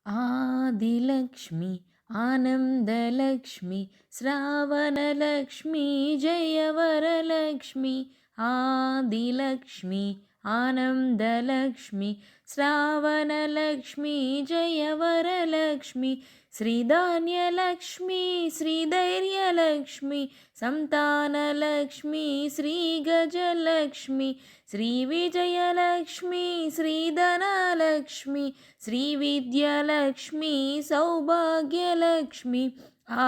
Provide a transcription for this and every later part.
ఆదిలక్ష్మి ఆనందలక్ష్మి శ్రావణలక్ష్మి జయవరలక్ష్మి ఆదిలక్ష్మి ఆనందలక్ష్మి శ్రావణలక్ష్మి జయవరలక్ష్మి శ్రీధాన్యలక్ష్మి శ్రీధైర్యలక్ష్మి సంతానలక్ష్మి శ్రీగజలక్ష్మి శ్రీవిజయలక్ష్మి శ్రీధనలక్ష్మి శ్రీవిద్యలక్ష్మి సౌభాగ్యలక్ష్మి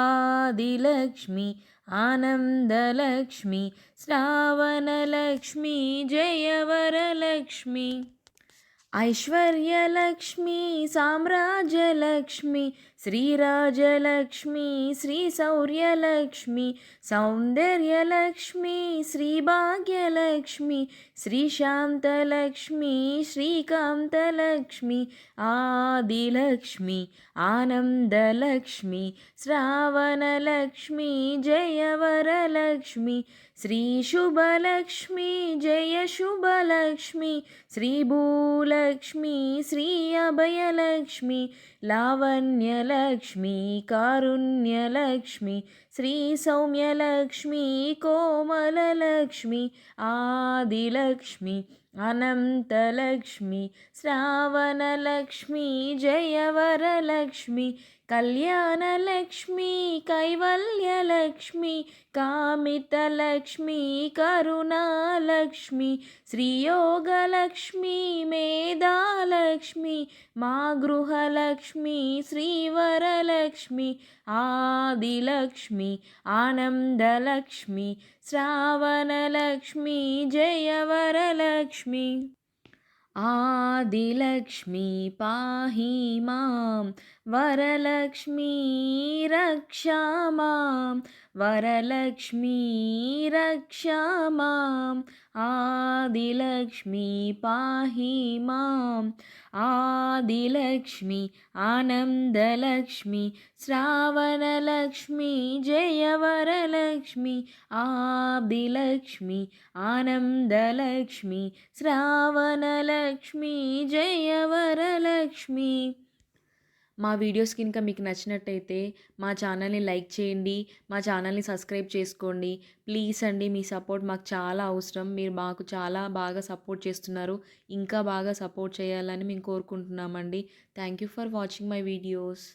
ఆదిలక్ష్మి ఆనందలక్ష్మి శ్రావణలక్ష్మి జయవరలక్ష్మి ఐశ్వర్యలక్ష్మి సామ్రాజ్యలక్ష్మి శ్రీరాజలక్ష్మి శ్రీశౌర్యలక్ష్మి సౌందర్యలక్ష్మి శ్రీభాగ్యలక్ష్మి శ్రీశాంతలక్ష్మి శ్రీకాంతలక్ష్మి ఆదిలక్ష్మి ఆనందలక్ష్మి శ్రావణలక్ష్మి జయవరలక్ష్మి శ్రీశుభలక్ష్మి జయశుభలక్ష్మి శ్రీభూలక్ష్మి శ్రీ అభయలక్ష్మి లావణ్యలక్ష్మి కారుణ్యలక్ష్మి శ్రీ సౌమ్యలక్ష్మి కోమలలక్ష్మి ఆదిలక్ష్మి అనంతలక్ష్మి శ్రావణలక్ష్మి జయవరలక్ష్మి కళ్యాణలక్ష్మి కైవల్యలక్ష్మి కామితలక్ష్మి కరుణాలక్ష్మి శ్రీయోగలక్ష్మి మేధాలక్ష్మి మా గృహలక్ష్మి శ్రీవరలక్ష్మి ఆదిలక్ష్మి ఆనందలక్ష్మి శ్రావణలక్ష్మి జయవరలక్ష్మి ఆదిలక్ష్మి పాహి మాం వరలక్ష్మి రక్షా మాం వరలక్ష్మి రక్షా మాం ఆదిలక్ష్మి పాహి మాం ఆదిలక్ష్మి ఆనందలక్ష్మి శ్రావణలక్ష్మి జయవరలక్ష్మి ఆదిలక్ష్మి ఆనందలక్ష్మి శ్రావణలక్ష్మి జయవరలక్ష్మి. మా వీడియోస్ కనుక మీకు నచ్చినట్టయితే మా ఛానల్ని లైక్ చేయండి, మా ఛానల్ని సబ్స్క్రైబ్ చేసుకోండి. ప్లీజ్ అండి, మీ సపోర్ట్ మాకు చాలా అవసరం. మీరు మాకు చాలా బాగా సపోర్ట్ చేస్తున్నారు. ఇంకా బాగా సపోర్ట్ చేయాలని మేము కోరుకుంటున్నామండి. Thank you for watching my videos.